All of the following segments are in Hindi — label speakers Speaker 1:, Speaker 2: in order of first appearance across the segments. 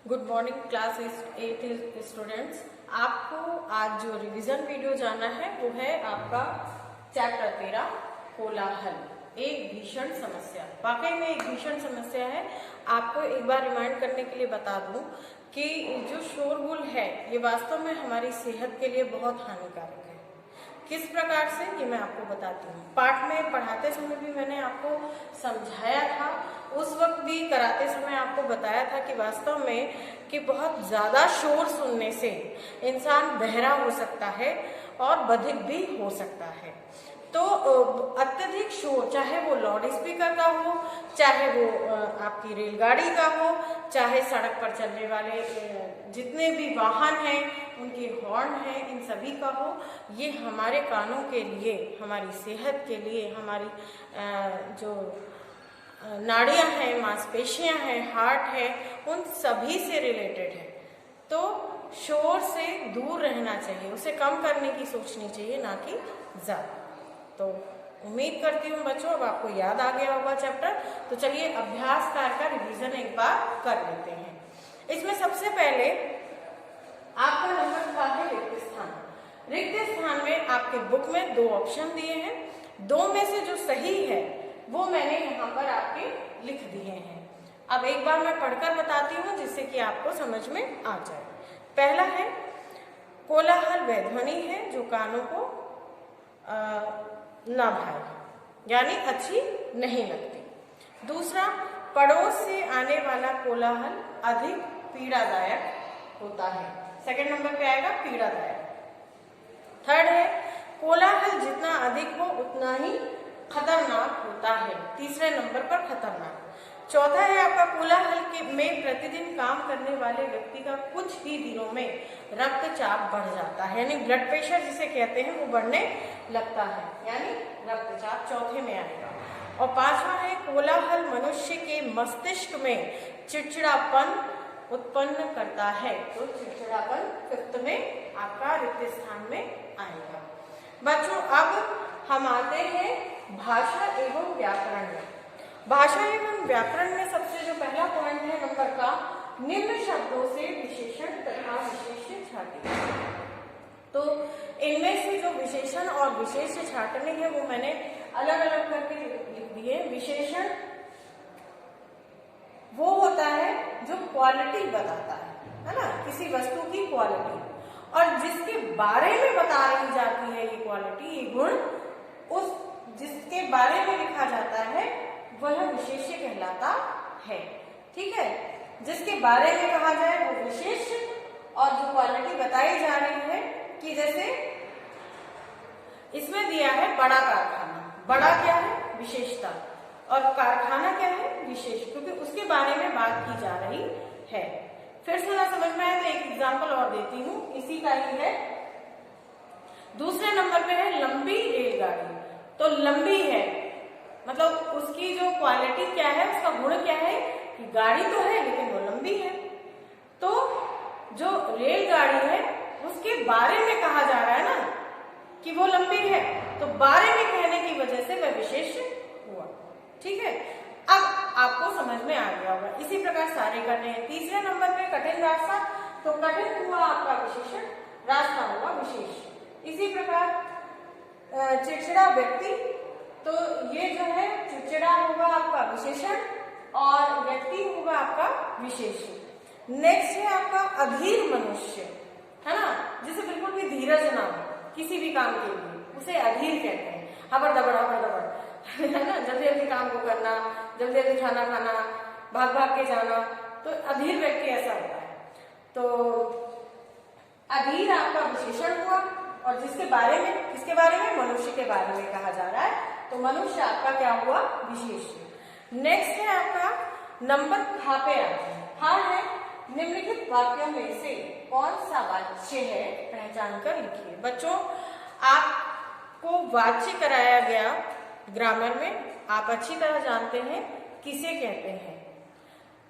Speaker 1: Good morning class 8 students. आपको आज जो रिवीजन वीडियो जाना है वो है आपका चैप्टर 13 कोलाहल, एक भीषण समस्या। वाकई में एक भीषण समस्या है। आपको एक बार रिमाइंड करने के लिए बता दूं कि जो शोरगुल है ये वास्तव में हमारी सेहत के लिए बहुत हानिकारक है। किस प्रकार से, ये मैं आपको बताती हूँ। पाठ में पढ़ाते समय भी मैंने आपको समझाया था, उस वक्त भी कराते समय आपको बताया था कि वास्तव में कि बहुत ज़्यादा शोर सुनने से इंसान बहरा हो सकता है और बधिर भी हो सकता है। तो अत्यधिक शोर, चाहे वो लाउड स्पीकर का हो, चाहे वो आपकी रेलगाड़ी का हो, चाहे सड़क पर चलने वाले जितने भी वाहन हैं उनके हॉर्न हैं, इन सभी का हो, ये हमारे कानों के लिए, हमारी सेहत के लिए, हमारी जो नाड़ियां हैं, मांसपेशियां हैं, हार्ट है, उन सभी से रिलेटेड है। तो शोर से दूर रहना चाहिए, उसे कम करने की सोचनी चाहिए, ना कि ज़्यादा। तो उम्मीद करती हूँ बच्चों अब आपको याद आ गया होगा चैप्टर। तो चलिए अभ्यास कार्य का रिवीजन एक बार कर लेते हैं। इसमें सबसे पहले आपका नंबर था है रिक्त स्थान। रिक्त स्थान में आपके बुक में 2 ऑप्शन दिए हैं, 2 में से जो सही है वो मैंने यहाँ पर आपके लिख दिए हैं। अब एक बार मैं पढ़कर बताती हूँ जिससे कि आपको समझ में आ जाए। पहला है कोलाहल वह ध्वनि है जो कानों को ना भाए, यानी अच्छी नहीं लगती। दूसरा, पड़ोस से आने वाला कोलाहल अधिक पीड़ादायक होता है। सेकंड नंबर पे आएगा पीड़ादायक। थर्ड है कोलाहल जितना अधिक हो उतना ही खतरनाक होता है। तीसरे नंबर पर खतरनाक। चौथा है आपका कोलाहल में प्रतिदिन काम करने वाले व्यक्ति का कुछ ही दिनों में रक्तचाप बढ़ जाता है, यानी ब्लड प्रेशर जिसे कहते हैं वो बढ़ने लगता है, यानी रक्तचाप चौथे में आएगा। और पांचवा है कोलाहल मनुष्य के मस्तिष्क में चिड़चिड़ापन उत्पन्न करता है। तो चिड़चिड़ापन फिफ्थ में आपका रिक्त स्थान में आएगा। बच्चों अब हम आते हैं भाषा एवं व्याकरण में। भाषा एवं व्याकरण में सबसे जो पहला पॉइंट है नंबर का, निम्न शब्दों से विशेषण तथा विशेष्य छांटे। तो इनमें से जो विशेषण और विशेष्य छांटने हैं वो मैंने अलग अलग करके लिख दिए। विशेषण वो होता है जो क्वालिटी बताता है ना, किसी वस्तु की क्वालिटी, और जिसके बारे में बता रही जाती है ये क्वालिटी, ये गुण, उस जिसके बारे में लिखा जाता है वह विशेष्य कहलाता है। ठीक है, जिसके बारे में कहा जाए वो विशेष्य, और जो क्वालिटी बताई जा रही है कि जैसे इसमें दिया है बड़ा कारखाना, बड़ा क्या है विशेषता, और कारखाना क्या है विशेष, क्योंकि उसके बारे में बात की जा रही है। फिर से ना समझ में आए तो एक एग्जाम्पल और देती हूँ, इसी का ही है। दूसरे नंबर पे है लंबी रेलगाड़ी। तो लंबी है मतलब उसकी जो क्वालिटी क्या है, उसका गुण क्या है कि गाड़ी तो है लेकिन वो लंबी है। तो जो रेलगाड़ी है उसके बारे में कहा जा रहा है ना कि वो लंबी है, तो बारे में कहने की वजह से वह विशेष हुआ। ठीक है, अब आपको समझ में आ गया होगा। इसी प्रकार सारे करने हैं। तीसरे नंबर पे कठिन रास्ता, तो कठिन हुआ आपका विशेषण, रास्ता हुआ विशेष। इसी प्रकार चिड़चिड़ा व्यक्ति, तो ये जो है चिड़चिड़ा होगा आपका विशेषण और व्यक्ति होगा आपका विशेषण। नेक्स्ट है आपका अधीर मनुष्य, है ना, जिसे बिल्कुल भी धीरज ना हो किसी भी काम के लिए, उसे अधीर कहते हैं। हबड़ दबड़ है ना, जल्दी जल्दी काम को करना, जल्दी जल्दी खाना खाना, भाग भाग के जाना, तो अधीर व्यक्ति ऐसा होता है। तो अधीर आपका विशेषण हुआ, और जिसके बारे में, किसके बारे में, मनुष्य के बारे में कहा जा रहा है, तो मनुष्य आपका क्या हुआ विशेष्य। नेक्स्ट है आपका नंबर खा पे आते हैं। हाँ है निम्नलिखित वाक्यों में से कौन सा वाच्य है, पहचान कर लिखिए। बच्चों आपको वाच्य कराया गया ग्रामर में, आप अच्छी तरह जानते हैं किसे कहते हैं।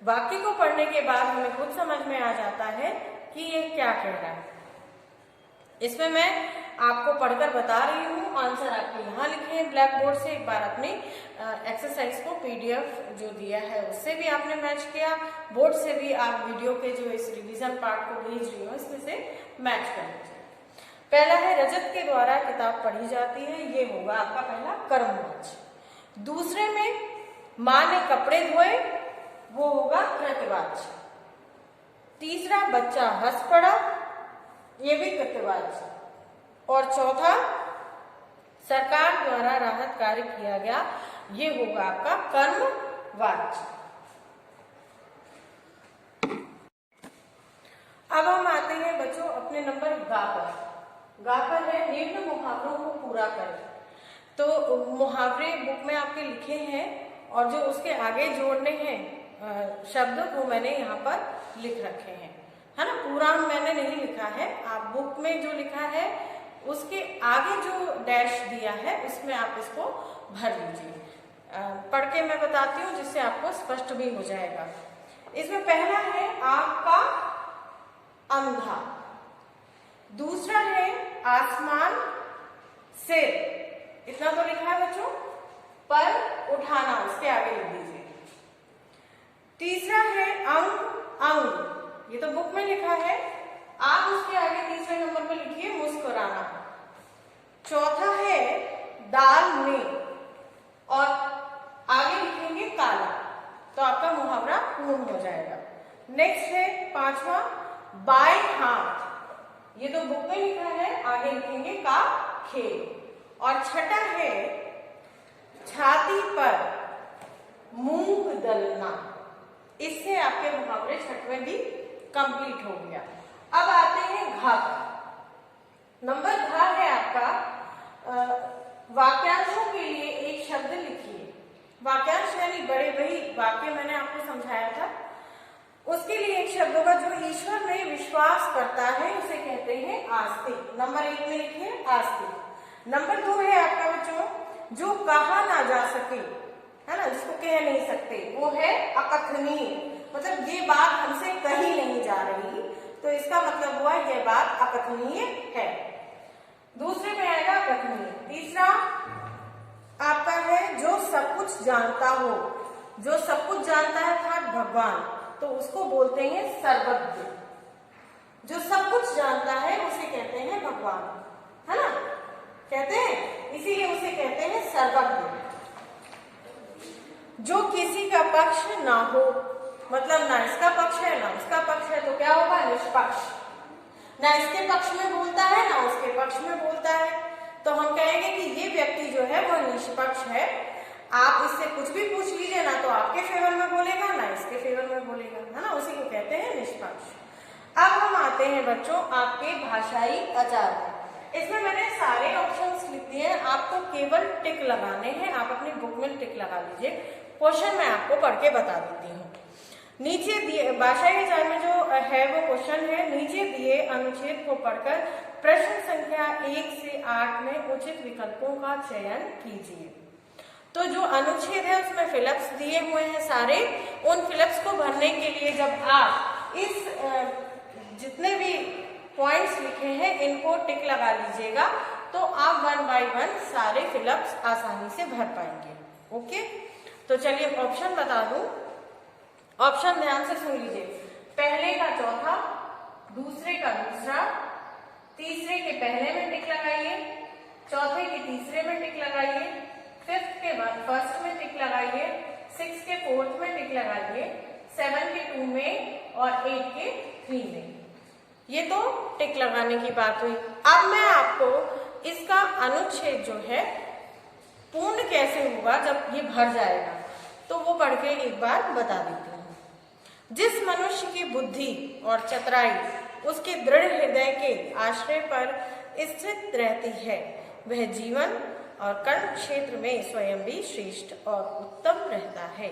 Speaker 1: वाक्य को पढ़ने के बाद हमें खुद समझ में आ जाता है कि ये क्या कह रहा है। इसमें मैं आपको पढ़कर बता रही हूँ। आंसर आपके यहाँ लिखे हैं ब्लैक बोर्ड से। एक बार अपने एक्सरसाइज को पीडीएफ जो दिया है उससे भी आपने मैच किया, बोर्ड से भी आप वीडियो के जो इस रिवीजन पार्ट को भेज रही हो इसमें से मैच कर लीजिए। पहला है रजत के द्वारा किताब पढ़ी जाती है, ये होगा आपका पहला कर्मवाच्य। दूसरे में माँ ने कपड़े धोए, वो होगा कृतवाच्य। तीसरा बच्चा हंस पड़ा, ये भी कृतवाच्य। और चौथा सरकार द्वारा राहत कार्य किया गया, ये होगा आपका कर्मवाच्य। अब हम आते हैं बच्चों अपने नंबर गा पर। गा पर है निम्न मुहावरों को पूरा करें। तो मुहावरे बुक में आपके लिखे हैं और जो उसके आगे जोड़ने हैं शब्द वो मैंने यहाँ पर लिख रखे हैं, है ना। पूरा मैंने नहीं लिखा है, आप बुक में जो लिखा है उसके आगे जो डैश दिया है उसमें आप इसको भर लीजिए। पढ़ के मैं बताती हूँ जिससे आपको स्पष्ट भी हो जाएगा। इसमें पहला है आपका अंधा, दूसरा है आसमान सिर, इतना तो लिखा है बच्चों, पर उठाना उसके आगे लिख दीजिए। तीसरा है अंग अंग, ये तो बुक में लिखा है, आप उसके आगे तीसरे नंबर पर लिखिए मुस्कुराना। चौथा है दाल में और आगे लिखेंगे काला, तो आपका मुहावरा पूर्ण हो जाएगा। नेक्स्ट है पांचवा बाएं हाथ, ये तो बुक में लिखा है, आगे लिखेंगे का खेल। और छठा है छाती पर मूंग दलना, इससे आपके मुहावरे छठवें भी कंप्लीट हो गया। अब आते हैं घा पर। नंबर घा है आपका वाक्यांशों के लिए एक शब्द लिखिए। वाक्यांश यानी बड़े वही वाक्य मैंने आपको समझाया था, उसके लिए एक शब्द होगा जो ईश्वर में विश्वास करता है, उसे कहते हैं आस्तिक। नंबर 1 में लिखिए आस्तिक। नंबर 2 है आपका बच्चों जो कहा ना जा सके, है ना, जिसको कह नहीं सकते, वो है अकथनीय, मतलब ये बात हमसे कही नहीं जा रही, तो इसका मतलब हुआ ये बात अकथनीय है। दूसरे में आएगा कथनीय। तीसरा आपका है जो सब कुछ जानता हो, जो सब कुछ जानता है था भगवान, तो उसको बोलते हैं सर्वज्ञ। जो सब कुछ जानता है उसे कहते हैं भगवान, है ना, कहते हैं, इसीलिए उसे कहते हैं सर्वज्ञ। जो किसी का पक्ष ना हो, मतलब ना इसका पक्ष है ना उसका पक्ष है, तो क्या होगा निष्पक्ष। ना इसके पक्ष में बोलता है ना उसके पक्ष में बोलता है, तो हम कहेंगे कि ये व्यक्ति जो है वह निष्पक्ष है। आप इससे कुछ भी पूछ लीजिए, ना तो आपके फेवर में बोलेगा ना इसके फेवर में बोलेगा, है ना, उसी को कहते हैं निष्पक्ष। अब हम आते हैं बच्चों आपके भाषाई आचार। इसमें मैंने सारे ऑप्शंस लिख दिए हैं, आपको केवल टिक लगाने हैं, आप अपनी बुक में टिक लगा लीजिए। क्वेश्चन मैं आपको पढ़ के बता देती हूँ। नीचे दिए भाषाई आचार में जो है वो क्वेश्चन है, नीचे दिए अनुच्छेद को पढ़कर प्रश्न संख्या 1 से 8 में उचित विकल्पों का चयन कीजिए। तो जो अनुच्छेद है उसमें फिलअप्स दिए हुए हैं सारे, उन फिलअप्स को भरने के लिए जब आप इस जितने भी पॉइंट्स लिखे हैं इनको टिक लगा लीजिएगा, तो आप 1 बाय 1 सारे फिलअप्स आसानी से भर पाएंगे। ओके, तो चलिए ऑप्शन बता दूं। ऑप्शन ध्यान से सुन लीजिए। पहले का चौथा, दूसरे का दूसरा, तीसरे के पहले में टिक लगाइए, चौथे के तीसरे में टिक लगाइए, फिफ्थ के बाद फर्स्ट में टिक लगाइए, 6 के फोर्थ में टिक लगाइए, 7 के 2 में और 8 के 3 में। ये तो टिक लगाने की बात हुई। अब मैं आपको इसका अनुच्छेद जो है पूर्ण कैसे होगा जब ये भर जाएगा, तो वो पढ़ के एक बार बता देती हूँ। जिस मनुष्य की बुद्धि और चतुराई उसके दृढ़ हृदय के आश्रय पर स्थित रहती है, वह जीवन और कर्म क्षेत्र में स्वयं भी श्रेष्ठ और उत्तम रहता है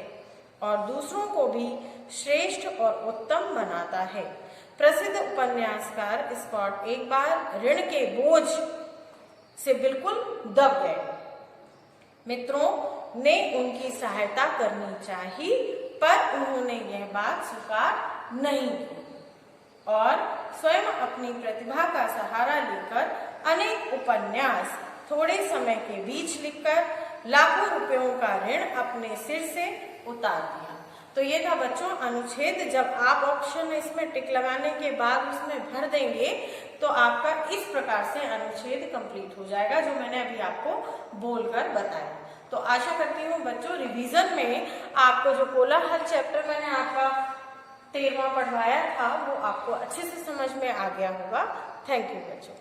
Speaker 1: और दूसरों को भी श्रेष्ठ और उत्तम बनाता है। प्रसिद्ध उपन्यासकार स्कॉट एक बार ऋण के बोझ से बिल्कुल दब गए। मित्रों ने उनकी सहायता करनी चाहिए, पर उन्होंने यह बात स्वीकार नहीं की और स्वयं अपनी प्रतिभा का सहारा लेकर अनेक उपन्यास थोड़े समय के बीच लिखकर लाखों रुपयों का ऋण अपने सिर से उतार दिया। तो ये था बच्चों अनुच्छेद। जब आप ऑप्शन में इसमें टिक लगाने के बाद उसमें भर देंगे तो आपका इस प्रकार से अनुच्छेद कंप्लीट हो जाएगा, जो मैंने अभी आपको बोलकर बताया। तो आशा करती हूँ बच्चों रिवीजन में आपको जो कोलाहल चैप्टर मैंने आपका 13वां पढ़वाया था वो आपको अच्छे से समझ में आ गया होगा। थैंक यू बच्चों।